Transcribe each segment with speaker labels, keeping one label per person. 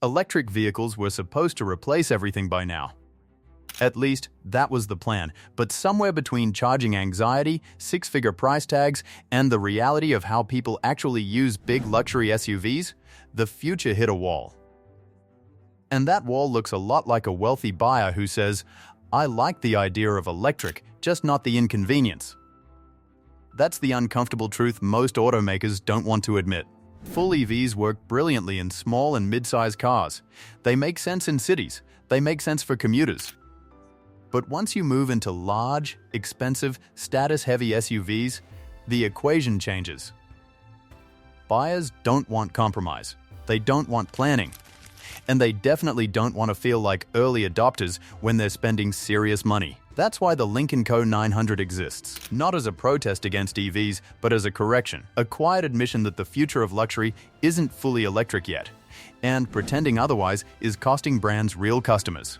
Speaker 1: Electric vehicles were supposed to replace everything by now. At least, that was the plan, but somewhere between charging anxiety, six-figure price tags, and the reality of how people actually use big luxury SUVs, the future hit a wall. And that wall looks a lot like a wealthy buyer who says, "I like the idea of electric, just not the inconvenience." That's the uncomfortable truth most automakers don't want to admit. Full EVs work brilliantly in small and mid-sized cars. They make sense in cities. They make sense for commuters. But once you move into large, expensive, status-heavy SUVs, the equation changes. Buyers don't want compromise. They don't want planning. And they definitely don't want to feel like early adopters when they're spending serious money. That's why the Lynk Co 900 exists, not as a protest against EVs, but as a correction, a quiet admission that the future of luxury isn't fully electric yet, and pretending otherwise is costing brands real customers.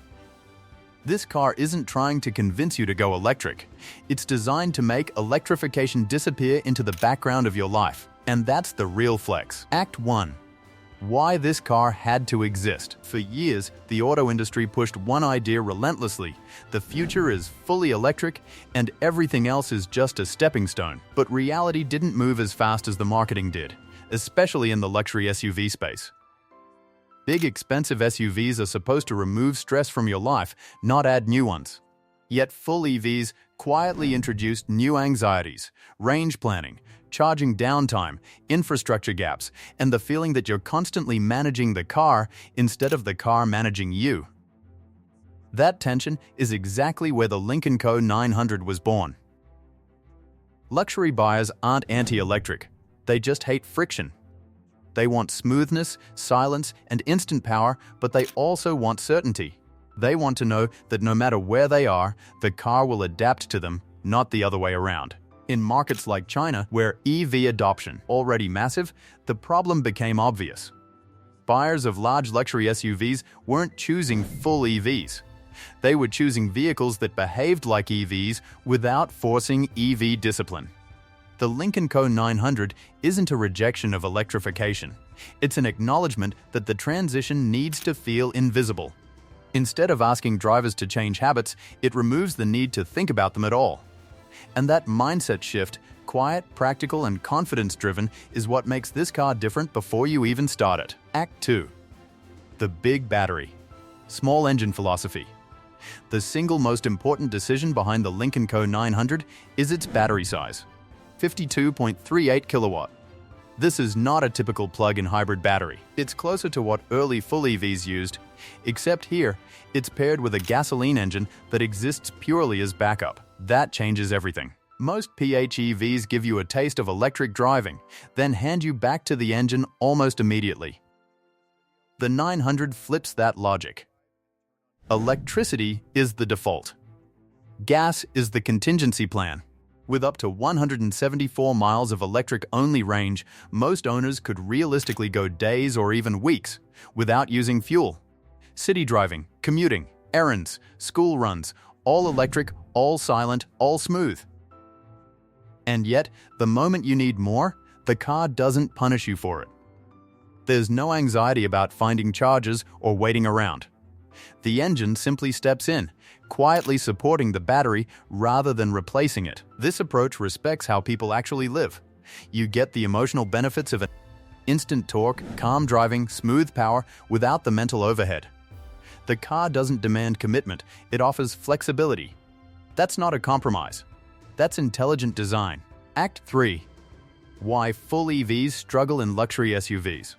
Speaker 1: This car isn't trying to convince you to go electric. It's designed to make electrification disappear into the background of your life. And that's the real flex. Act 1. Why this car had to exist. For years, the auto industry pushed one idea relentlessly. The future is fully electric, and everything else is just a stepping stone. But reality didn't move as fast as the marketing did, especially in the luxury SUV space. Big, expensive SUVs are supposed to remove stress from your life, not add new ones. Yet full EVs quietly introduced new anxieties, range planning, charging downtime, infrastructure gaps, and the feeling that you're constantly managing the car instead of the car managing you. That tension is exactly where the Lynk Co 900 was born. Luxury buyers aren't anti-electric. They just hate friction. They want smoothness, silence, and instant power, but they also want certainty. They want to know that no matter where they are, the car will adapt to them, not the other way around. In markets like China, where EV adoption already massive, the problem became obvious. Buyers of large luxury SUVs weren't choosing full EVs. They were choosing vehicles that behaved like EVs without forcing EV discipline. The Lynk Co 900 isn't a rejection of electrification. It's an acknowledgement that the transition needs to feel invisible. Instead of asking drivers to change habits, it removes the need to think about them at all. And that mindset shift, quiet, practical, and confidence-driven, is what makes this car different before you even start it. Act 2. The big battery. Small engine philosophy. The single most important decision behind the Lynk Co 900 is its battery size. 52.38 kilowatt. This is not a typical plug-in hybrid battery. It's closer to what early full EVs used, except here, it's paired with a gasoline engine that exists purely as backup. That changes everything. Most PHEVs give you a taste of electric driving, then hand you back to the engine almost immediately. The 900 flips that logic. Electricity is the default. Gas is the contingency plan. With up to 174 miles of electric-only range, most owners could realistically go days or even weeks without using fuel. City driving, commuting, errands, school runs, all electric, all silent, all smooth. And yet, the moment you need more, the car doesn't punish you for it. There's no anxiety about finding charges or waiting around. The engine simply steps in, quietly supporting the battery rather than replacing it. This approach respects how people actually live. You get the emotional benefits of an instant torque, calm driving, smooth power without the mental overhead. The car doesn't demand commitment, it offers flexibility. That's not a compromise. That's intelligent design. Act 3. Why full EVs struggle in luxury SUVs.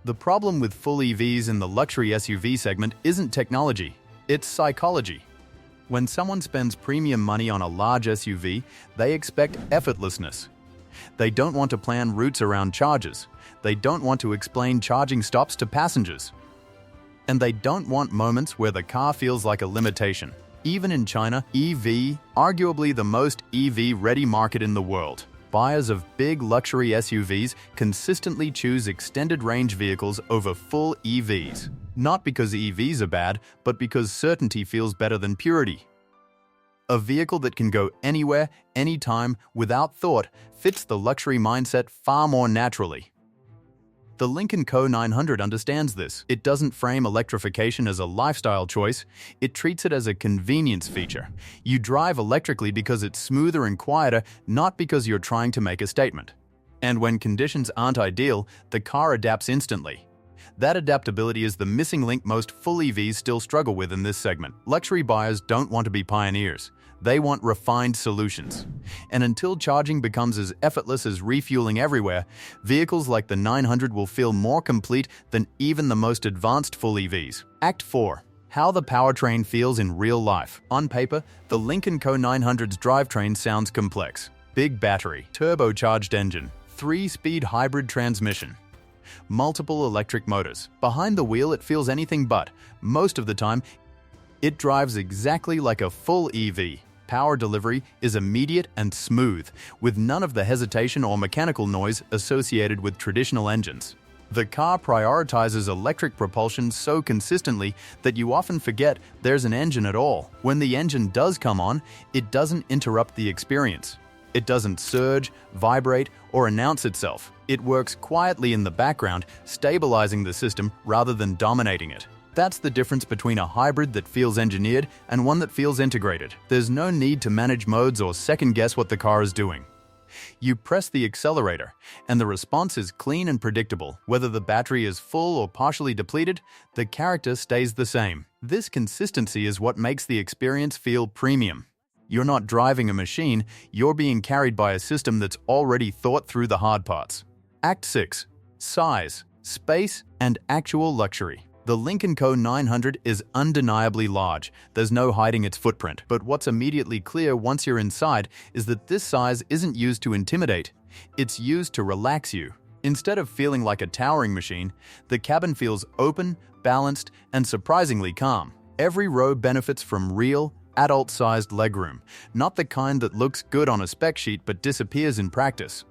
Speaker 1: The problem with full EVs in the luxury SUV segment isn't technology, it's psychology. When someone spends premium money on a large SUV, they expect effortlessness. They don't want to plan routes around charges. They don't want to explain charging stops to passengers. And they don't want moments where the car feels like a limitation. Even in China, EV, arguably the most EV-ready market in the world, buyers of big luxury SUVs consistently choose extended range vehicles over full EVs. Not because EVs are bad, but because certainty feels better than purity. A vehicle that can go anywhere, anytime, without thought, fits the luxury mindset far more naturally. The Lynk Co 900 understands this. It doesn't frame electrification as a lifestyle choice, it treats it as a convenience feature. You drive electrically because it's smoother and quieter, not because you're trying to make a statement. And when conditions aren't ideal, the car adapts instantly. That adaptability is the missing link most full EVs still struggle with in this segment. Luxury buyers don't want to be pioneers. They want refined solutions. And until charging becomes as effortless as refueling everywhere, vehicles like the 900 will feel more complete than even the most advanced full EVs. Act 4. How the powertrain feels in real life. On paper, the Lynk Co 900's drivetrain sounds complex. Big battery, turbocharged engine, 3-speed hybrid transmission, multiple electric motors. Behind the wheel, it feels anything but. Most of the time, it drives exactly like a full EV. Power delivery is immediate and smooth, with none of the hesitation or mechanical noise associated with traditional engines. The car prioritizes electric propulsion so consistently that you often forget there's an engine at all. When the engine does come on, it doesn't interrupt the experience. It doesn't surge, vibrate, or announce itself. It works quietly in the background, stabilizing the system rather than dominating it. That's the difference between a hybrid that feels engineered and one that feels integrated. There's no need to manage modes or second-guess what the car is doing. You press the accelerator, and the response is clean and predictable. Whether the battery is full or partially depleted, the character stays the same. This consistency is what makes the experience feel premium. You're not driving a machine, you're being carried by a system that's already thought through the hard parts. Act 6. Size, space, and actual luxury. The Lynk Co 900 is undeniably large. There's no hiding its footprint. But what's immediately clear once you're inside is that this size isn't used to intimidate. It's used to relax you. Instead of feeling like a towering machine, the cabin feels open, balanced, and surprisingly calm. Every row benefits from real, adult-sized legroom, not the kind that looks good on a spec sheet but disappears in practice.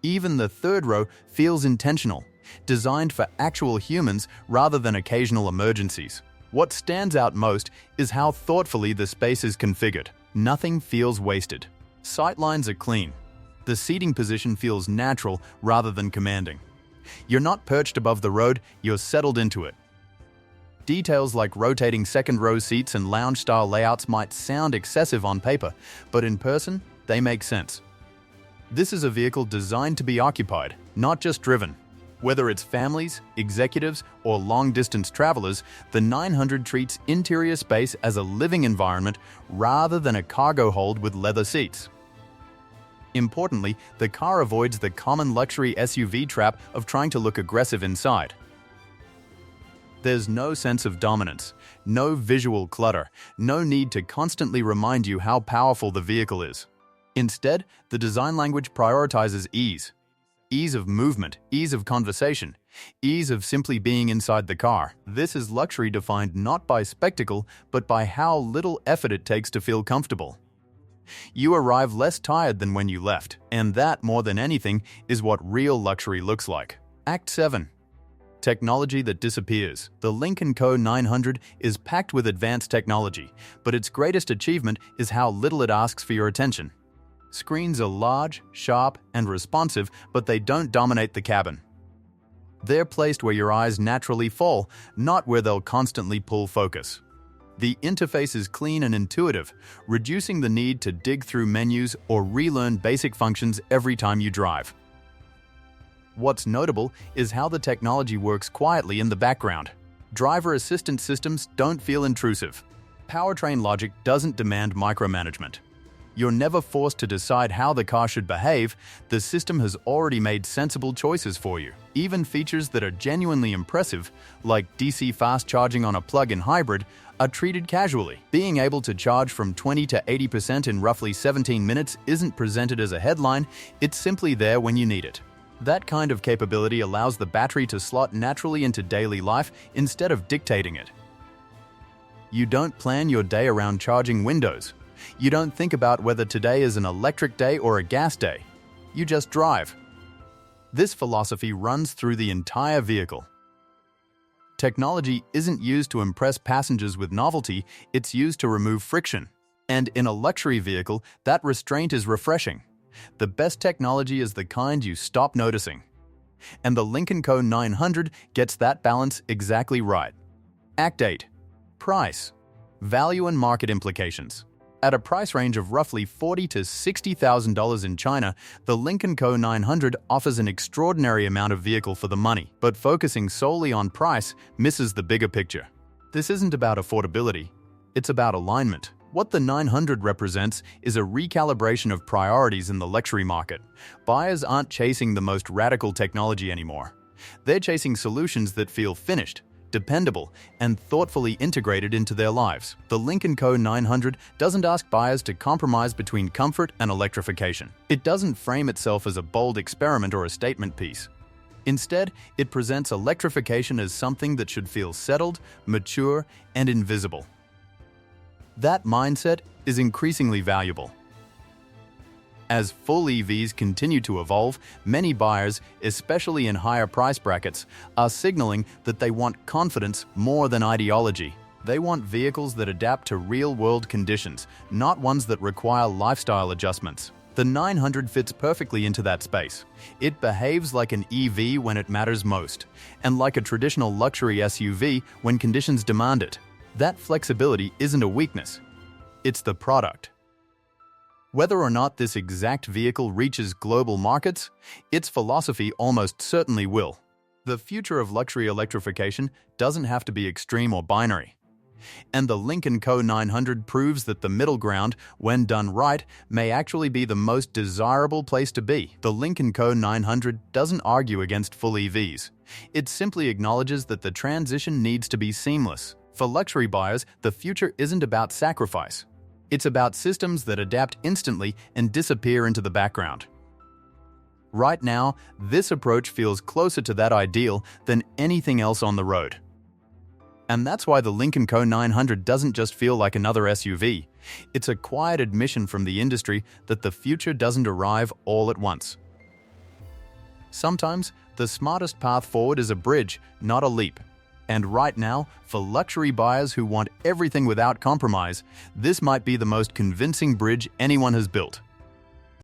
Speaker 1: Even the third row feels intentional, designed for actual humans rather than occasional emergencies. What stands out most is how thoughtfully the space is configured. Nothing feels wasted. Sightlines are clean. The seating position feels natural rather than commanding. You're not perched above the road, you're settled into it. Details like rotating second-row seats and lounge-style layouts might sound excessive on paper, but in person, they make sense. This is a vehicle designed to be occupied, not just driven. Whether it's families, executives, or long-distance travelers, the 900 treats interior space as a living environment rather than a cargo hold with leather seats. Importantly, the car avoids the common luxury SUV trap of trying to look aggressive inside. There's no sense of dominance, no visual clutter, no need to constantly remind you how powerful the vehicle is. Instead, the design language prioritizes ease. Ease of movement, ease of conversation, ease of simply being inside the car. This is luxury defined not by spectacle, but by how little effort it takes to feel comfortable. You arrive less tired than when you left, and that, more than anything, is what real luxury looks like. Act 7. Technology that disappears. The Lynk Co 900 is packed with advanced technology, but its greatest achievement is how little it asks for your attention. Screens are large, sharp, and responsive, but they don't dominate the cabin. They're placed where your eyes naturally fall, not where they'll constantly pull focus. The interface is clean and intuitive, reducing the need to dig through menus or relearn basic functions every time you drive. What's notable is how the technology works quietly in the background. Driver assistance systems don't feel intrusive. Powertrain logic doesn't demand micromanagement. You're never forced to decide how the car should behave, the system has already made sensible choices for you. Even features that are genuinely impressive, like DC fast charging on a plug-in hybrid, are treated casually. Being able to charge from 20 to 80% in roughly 17 minutes isn't presented as a headline, it's simply there when you need it. That kind of capability allows the battery to slot naturally into daily life instead of dictating it. You don't plan your day around charging windows. You don't think about whether today is an electric day or a gas day. You just drive. This philosophy runs through the entire vehicle. Technology isn't used to impress passengers with novelty, it's used to remove friction. And in a luxury vehicle, that restraint is refreshing. The best technology is the kind you stop noticing. And the Lynk Co 900 gets that balance exactly right. Act 8. Price, value and market implications. At a price range of roughly $40,000 to $60,000 in China, the Lynk Co 900 offers an extraordinary amount of vehicle for the money, but focusing solely on price misses the bigger picture. This isn't about affordability, it's about alignment. What the 900 represents is a recalibration of priorities in the luxury market. Buyers aren't chasing the most radical technology anymore. They're chasing solutions that feel finished, dependable, and thoughtfully integrated into their lives. The Lynk Co 900 doesn't ask buyers to compromise between comfort and electrification. It doesn't frame itself as a bold experiment or a statement piece. Instead, it presents electrification as something that should feel settled, mature, and invisible. That mindset is increasingly valuable. As full EVs continue to evolve, many buyers, especially in higher price brackets, are signaling that they want confidence more than ideology. They want vehicles that adapt to real-world conditions, not ones that require lifestyle adjustments. The 900 fits perfectly into that space. It behaves like an EV when it matters most, and like a traditional luxury SUV when conditions demand it. That flexibility isn't a weakness, it's the product. Whether or not this exact vehicle reaches global markets, its philosophy almost certainly will. The future of luxury electrification doesn't have to be extreme or binary. And the Lynk Co 900 proves that the middle ground, when done right, may actually be the most desirable place to be. The Lynk Co 900 doesn't argue against full EVs. It simply acknowledges that the transition needs to be seamless. For luxury buyers, the future isn't about sacrifice. It's about systems that adapt instantly and disappear into the background. Right now, this approach feels closer to that ideal than anything else on the road. And that's why the Lynk Co 900 doesn't just feel like another SUV. It's a quiet admission from the industry that the future doesn't arrive all at once. Sometimes, the smartest path forward is a bridge, not a leap. And right now, for luxury buyers who want everything without compromise, this might be the most convincing bridge anyone has built.